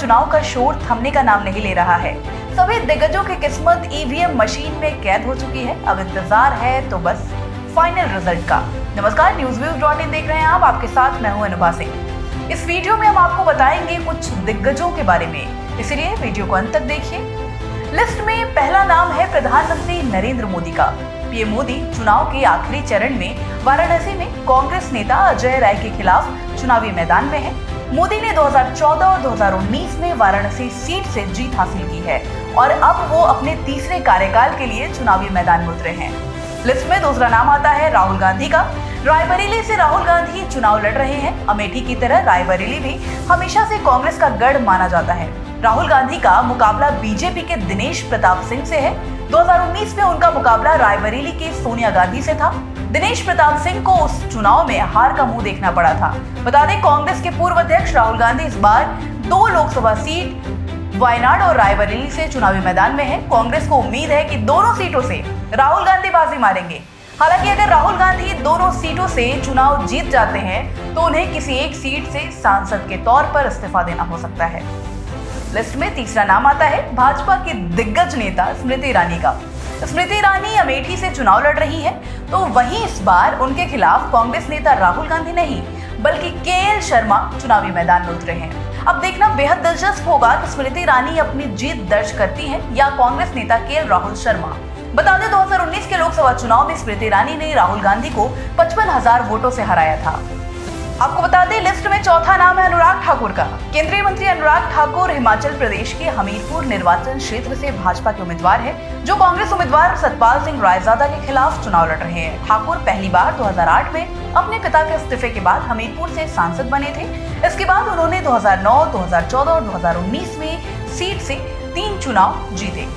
चुनाव का शोर थमने का नाम नहीं ले रहा है। सभी दिग्गजों की किस्मत ईवीएम मशीन में कैद हो चुकी है। अब इंतजार है तो बस फाइनल रिजल्ट का। नमस्कार, newsviews.in देख रहे हैं आप, आपके साथ मैं हूं अनुभा सिंह। इस वीडियो में हम आपको बताएंगे कुछ दिग्गजों के बारे में, इसलिए वीडियो को अंत तक देखिए। लिस्ट में पहला नाम है प्रधानमंत्री नरेंद्र मोदी का। पीएम मोदी चुनाव के आखिरी चरण में वाराणसी में कांग्रेस नेता अजय राय के खिलाफ चुनावी मैदान में है। मोदी ने 2014 और 2019 में वाराणसी सीट से जीत हासिल की है और अब वो अपने तीसरे कार्यकाल के लिए चुनावी मैदान में उतरे हैं। लिस्ट में दूसरा नाम आता है राहुल गांधी का। रायबरेली से राहुल गांधी चुनाव लड़ रहे हैं। अमेठी की तरह रायबरेली भी हमेशा से कांग्रेस का गढ़ माना जाता है। राहुल गांधी का मुकाबला बीजेपी के दिनेश प्रताप सिंह से है। 2019 में उनका मुकाबला रायबरेली के सोनिया गांधी से था। दिनेश प्रताप सिंह को उस चुनाव में हार का मुंह देखना पड़ा था। बता दें, कांग्रेस के पूर्व अध्यक्ष राहुल गांधी इस बार 2 लोकसभा सीट वायनाड और रायबरेली से चुनावी मैदान में है। कांग्रेस को उम्मीद है कि दोनों सीटों से राहुल गांधी बाजी मारेंगे। हालांकि अगर राहुल गांधी दोनों सीटों से चुनाव जीत जाते हैं तो उन्हें किसी एक सीट से सांसद के तौर पर इस्तीफा देना हो सकता है। लिस्ट में तीसरा नाम आता है भाजपा की दिग्गज नेता स्मृति ईरानी का। स्मृति ईरानी अमेठी से चुनाव लड़ रही है, तो वहीं इस बार उनके खिलाफ कांग्रेस नेता राहुल गांधी नहीं बल्कि केएल शर्मा चुनावी मैदान में उतरे हैं। अब देखना बेहद दिलचस्प होगा कि स्मृति ईरानी अपनी जीत दर्ज करती हैं या कांग्रेस नेता केएल राहुल शर्मा। बता दें, 2019 के लोकसभा चुनाव में स्मृति ईरानी ने राहुल गांधी को 55,000 वोटों से हराया था। आपको बता दें, लिस्ट में चौथा नाम है अनुराग ठाकुर का। केंद्रीय मंत्री अनुराग ठाकुर हिमाचल प्रदेश के हमीरपुर निर्वाचन क्षेत्र से भाजपा के उम्मीदवार हैं, जो कांग्रेस उम्मीदवार सतपाल सिंह रायजादा के खिलाफ चुनाव लड़ रहे हैं। ठाकुर पहली बार 2008 में अपने पिता के इस्तीफे के बाद हमीरपुर से सांसद बने थे। इसके बाद उन्होंने 2009, 2014 और 2019 में सीट से 3 चुनाव जीते।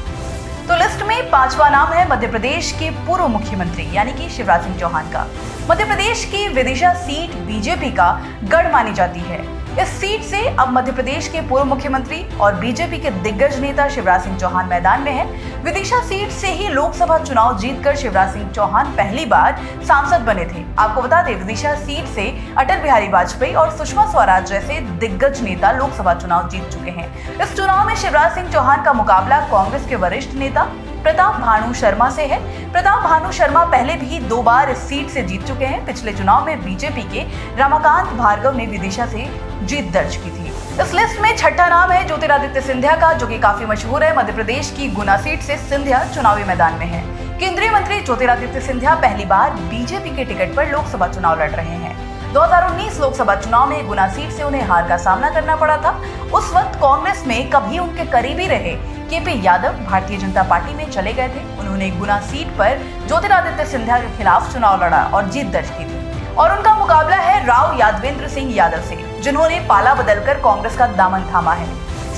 तो लिस्ट में पांचवा नाम है मध्य प्रदेश के पूर्व मुख्यमंत्री यानी कि शिवराज सिंह चौहान का। मध्य प्रदेश की विदिशा सीट बीजेपी का गढ़ मानी जाती है। इस सीट से अब मध्य प्रदेश के पूर्व मुख्यमंत्री और बीजेपी के दिग्गज नेता शिवराज सिंह चौहान मैदान में है। विदिशा सीट से ही लोकसभा चुनाव जीतकर शिवराज सिंह चौहान पहली बार सांसद बने थे। आपको बता दें, विदिशा सीट से अटल बिहारी वाजपेयी और सुषमा स्वराज जैसे दिग्गज नेता लोकसभा चुनाव जीत चुके हैं। इस चुनाव में शिवराज सिंह चौहान का मुकाबला कांग्रेस के वरिष्ठ नेता प्रताप भानु शर्मा से है। प्रताप भानु शर्मा पहले भी 2 बार इस सीट से जीत चुके हैं। पिछले चुनाव में बीजेपी के रमाकांत भार्गव ने विदिशा से जीत दर्ज की थी। इस लिस्ट में छठा नाम है ज्योतिरादित्य सिंधिया का, जो कि काफी मशहूर है। मध्य प्रदेश की गुना सीट से सिंधिया चुनावी मैदान में है। केंद्रीय मंत्री ज्योतिरादित्य सिंधिया पहली बार बीजेपी के टिकट पर लोकसभा चुनाव लड़ रहे हैं। 2019 लोकसभा चुनाव में गुना सीट से उन्हें हार का सामना करना पड़ा था। उस वक्त कांग्रेस में कभी उनके करीबी रहे केपी यादव भारतीय जनता पार्टी में चले गए थे। उन्होंने गुना सीट पर ज्योतिरादित्य सिंधिया के खिलाफ चुनाव लड़ा और जीत दर्ज की थी और उनका मुकाबला है राव यादवेंद्र सिंह यादव से, जिन्होंने पाला बदलकर कांग्रेस का दामन थामा है।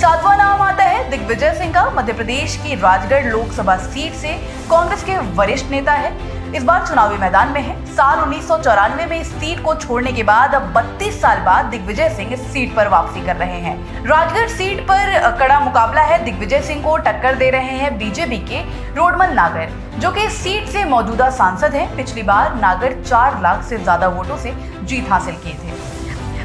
सातवां नाम आता है दिग्विजय सिंह का। मध्य प्रदेश की राजगढ़ लोकसभा सीट से कांग्रेस के वरिष्ठ नेता है। इस बार चुनावी मैदान में है। साल 1994 में इस सीट को छोड़ने के बाद अब 32 साल बाद दिग्विजय सिंह इस सीट पर वापसी कर रहे हैं। राजगढ़ सीट पर कड़ा मुकाबला है। दिग्विजय सिंह को टक्कर दे रहे हैं बीजेपी के रोडमल नागर, जो कि इस सीट से मौजूदा सांसद हैं। पिछली बार नागर 4 लाख से ज्यादा वोटों से जीत हासिल किए थे।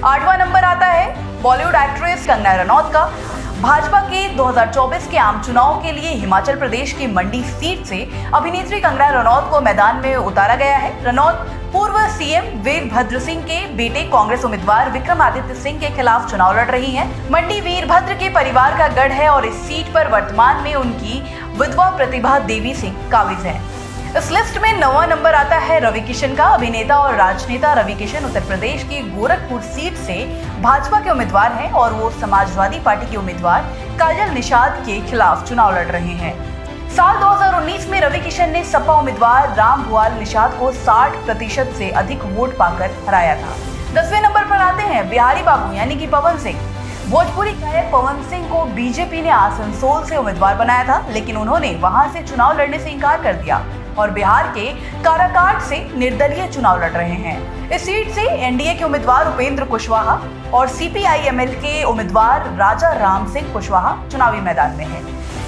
8वां नंबर आता है बॉलीवुड एक्ट्रेस कंगना रनौत का। भाजपा के 2024 के आम चुनाव के लिए हिमाचल प्रदेश की मंडी सीट से अभिनेत्री कंगना रनौत को मैदान में उतारा गया है। रनौत पूर्व सीएम वीरभद्र सिंह के बेटे कांग्रेस उम्मीदवार विक्रमादित्य सिंह के खिलाफ चुनाव लड़ रही हैं। मंडी वीरभद्र के परिवार का गढ़ है और इस सीट पर वर्तमान में उनकी विधवा प्रतिभा देवी सिंह काबिज है। इस लिस्ट में 9वां नंबर आता है रवि किशन का। अभिनेता और राजनेता रवि किशन उत्तर प्रदेश की गोरखपुर सीट से भाजपा के उम्मीदवार हैं और वो समाजवादी पार्टी के उम्मीदवार काजल निषाद के खिलाफ चुनाव लड़ रहे हैं। साल 2019 में रवि किशन ने सपा उम्मीदवार राम भुआल निषाद को 60% से अधिक वोट पाकर हराया था। 10वें नंबर पर आते हैं बिहारी बाबू यानी कि पवन सिंह। भोजपुरी गायक पवन सिंह को बीजेपी ने आसनसोल से उम्मीदवार बनाया था, लेकिन उन्होंने वहां से चुनाव लड़ने से इनकार कर दिया और बिहार के काराकाट से निर्दलीय चुनाव लड़ रहे हैं। इस सीट से एनडीए के उम्मीदवार उपेंद्र कुशवाहा और सीपीआईएमएल के उम्मीदवार राजा राम सिंह कुशवाहा चुनावी मैदान में हैं।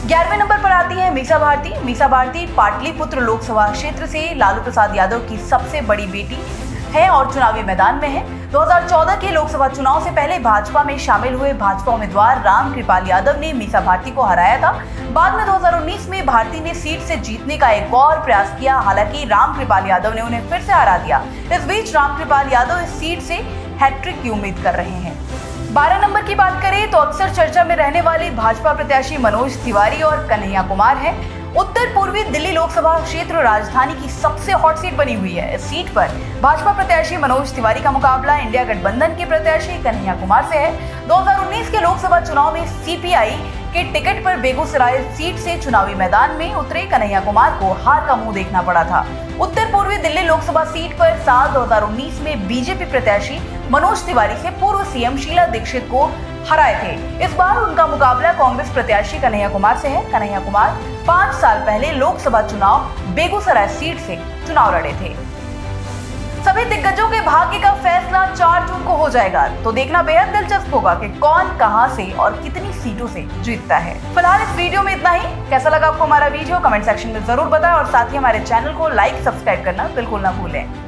11वें नंबर पर आती है मीसा भारती। मीसा भारती पाटलिपुत्र लोकसभा क्षेत्र से लालू प्रसाद यादव की सबसे बड़ी बेटी है और चुनावी मैदान में है। 2014 के लोकसभा चुनाव से पहले भाजपा में शामिल हुए भाजपा उम्मीदवार रामकृपाल यादव ने मीसा भारती को हराया था। बाद में 2019 में भारती ने सीट से जीतने का एक और प्रयास किया, हालांकि रामकृपाल यादव ने उन्हें फिर से हरा दिया। इस बीच रामकृपाल यादव इस सीट से हैट्रिक की उम्मीद कर रहे हैं। 12 नंबर की बात करें तो अक्सर चर्चा में रहने वाले भाजपा प्रत्याशी मनोज तिवारी और कन्हैया कुमार हैं। उत्तर पूर्वी दिल्ली लोकसभा क्षेत्र राजधानी की सबसे हॉट सीट बनी हुई है। इस सीट पर भाजपा प्रत्याशी मनोज तिवारी का मुकाबला इंडिया गठबंधन के प्रत्याशी कन्हैया कुमार से है। 2019 के लोकसभा चुनाव में सीपीआई के टिकट पर बेगूसराय सीट से चुनावी मैदान में उतरे कन्हैया कुमार को हार का मुंह देखना पड़ा था। उत्तर पूर्वी दिल्ली लोकसभा सीट पर साल 2019 में बीजेपी प्रत्याशी मनोज तिवारी से पूर्व सीएम शीला दीक्षित को हराए थे। इस बार उनका मुकाबला कांग्रेस प्रत्याशी कन्हैया कुमार से है। कन्हैया कुमार 5 साल पहले लोकसभा चुनाव बेगूसराय सीट से चुनाव लड़े थे। सभी दिग्गजों के भाग्य का फैसला 4 जून को हो जाएगा, तो देखना बेहद दिलचस्प होगा कि कौन कहां से और कितनी सीटों से जीतता है। फिलहाल इस वीडियो में इतना ही। कैसा लगा आपको हमारा वीडियो कमेंट सेक्शन में जरूर बताएं और साथ ही हमारे चैनल को लाइक सब्सक्राइब करना बिल्कुल ना भूलें।